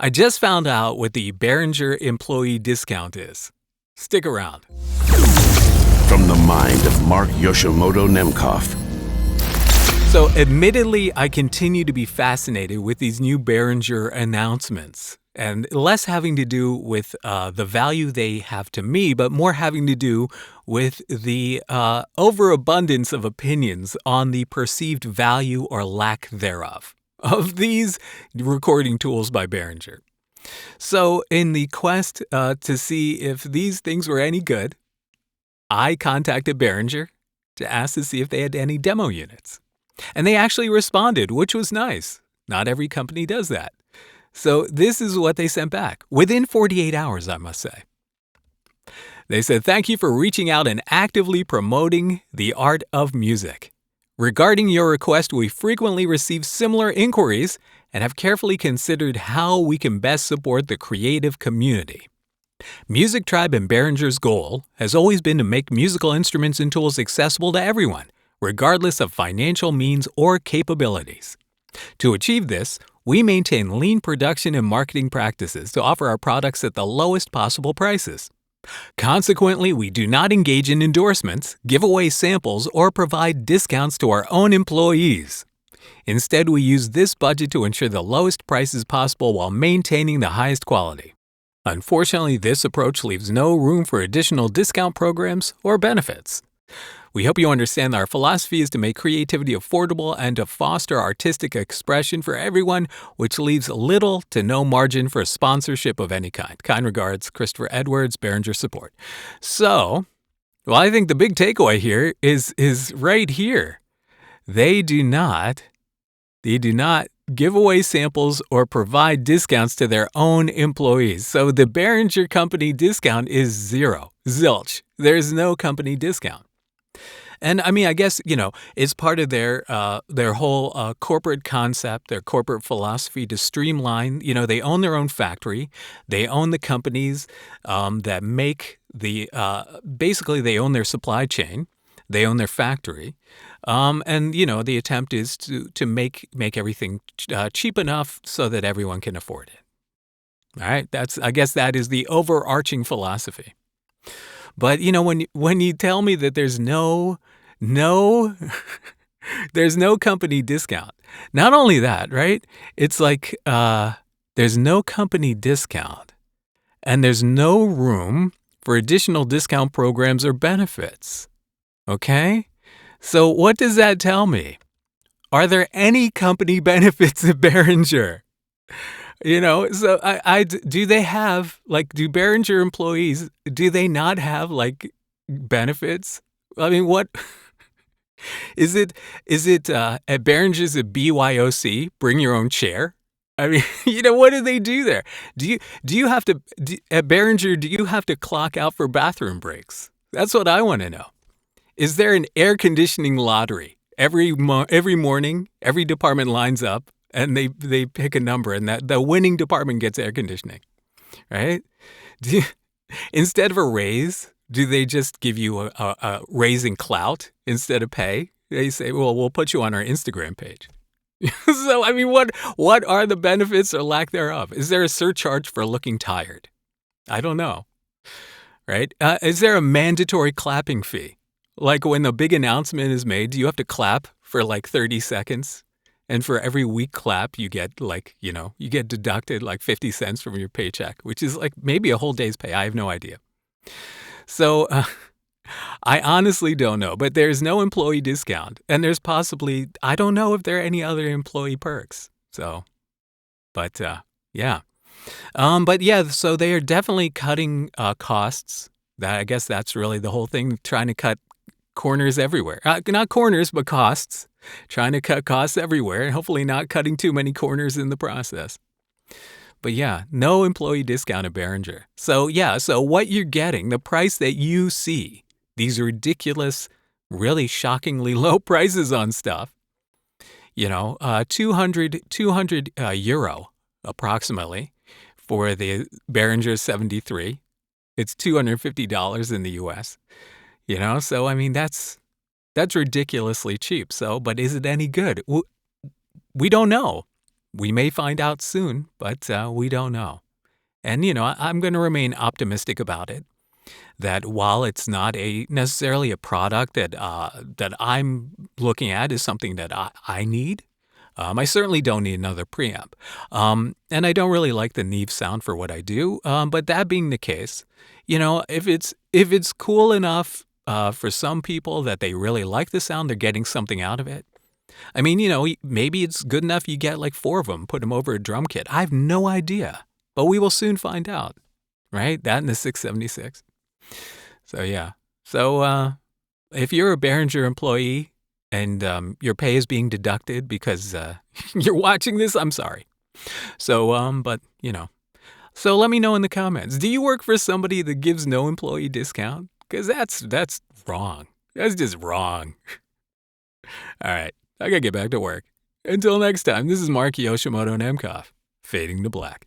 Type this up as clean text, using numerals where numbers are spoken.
I just found out what the Behringer employee discount is. Stick around. From the mind of Mark Yoshimoto Nemkov. So, admittedly, I continue to be fascinated with these new Behringer announcements, and less having to do with the value they have to me, but more having to do with the overabundance of opinions on the perceived value or lack thereof of these recording tools by Behringer. So, in the quest to see if these things were any good, I contacted Behringer to ask to see if they had any demo units. And they actually responded, which was nice. Not every company does that. So this is what they sent back, within 48 hours, I must say. They said, "Thank you for reaching out and actively promoting the art of music. Regarding your request, we frequently receive similar inquiries and have carefully considered how we can best support the creative community. Music Tribe and Behringer's goal has always been to make musical instruments and tools accessible to everyone, regardless of financial means or capabilities. To achieve this, we maintain lean production and marketing practices to offer our products at the lowest possible prices. Consequently, we do not engage in endorsements, give away samples, or provide discounts to our own employees. Instead, we use this budget to ensure the lowest prices possible while maintaining the highest quality. Unfortunately, this approach leaves no room for additional discount programs or benefits. We hope you understand that our philosophy is to make creativity affordable and to foster artistic expression for everyone, which leaves little to no margin for sponsorship of any kind. Kind regards, Christopher Edwards, Behringer Support." So, well, I think the big takeaway here is right here. They do not give away samples or provide discounts to their own employees. So the Behringer company discount is zero, zilch. There's no company discount. And I mean, I guess, it's part of their whole corporate concept, their corporate philosophy to streamline. They own their own factory. They own the companies that make basically they own their supply chain. They own their factory. And the attempt is to make everything cheap enough so that everyone can afford it. All right. I guess that is the overarching philosophy. But, when you tell me that there's no there's no company discount. Not only that, right? It's like there's no company discount and there's no room for additional discount programs or benefits. Okay? So what does that tell me? Are there any company benefits at Behringer? So do they have, do Behringer employees, do they not have, benefits? I mean, what is it at Behringer's a BYOC, bring your own chair? I mean, what do they do there? Do you have to, at Behringer, do you have to clock out for bathroom breaks? That's what I want to know. Is there an air conditioning lottery? Every morning, every department lines up, and they pick a number, and the winning department gets air conditioning, right? Instead of a raise, do they just give you a raise in clout instead of pay? They say, well, we'll put you on our Instagram page. So, I mean, what are the benefits or lack thereof? Is there a surcharge for looking tired? I don't know, right? Is there a mandatory clapping fee? Like when a big announcement is made, do you have to clap for 30 seconds? And for every week clap, you get you get deducted 50 cents from your paycheck, which is maybe a whole day's pay. I have no idea. So I honestly don't know, but there's no employee discount. And there's possibly, I don't know if there are any other employee perks. So, but yeah. So they are definitely cutting costs. I guess that's really the whole thing, trying to cut corners everywhere. Not corners, but costs. Trying to cut costs everywhere and hopefully not cutting too many corners in the process. But yeah, no employee discount at Behringer. So what you're getting, the price that you see, these ridiculous, really shockingly low prices on stuff, 200 euro approximately for the Behringer 73. It's $250 in the US. So I mean that's ridiculously cheap. So, but is it any good? We don't know. We may find out soon, but we don't know. And, I'm going to remain optimistic about it, that while it's not necessarily a product that I'm looking at as something that I need, I certainly don't need another preamp. And I don't really like the Neve sound for what I do. But that being the case, if it's cool enough for some people that they really like the sound, they're getting something out of it. I mean, maybe it's good enough you get like 4 of them, put them over a drum kit. I have no idea, but we will soon find out, right? That and the 676. So, yeah. So, if you're a Behringer employee and your pay is being deducted because you're watching this, I'm sorry. So, but, so let me know in the comments. Do you work for somebody that gives no employee discount? Because that's wrong. That's just wrong. All right. I gotta get back to work. Until next time, this is Mark Yoshimoto Nemcoff, fading to black.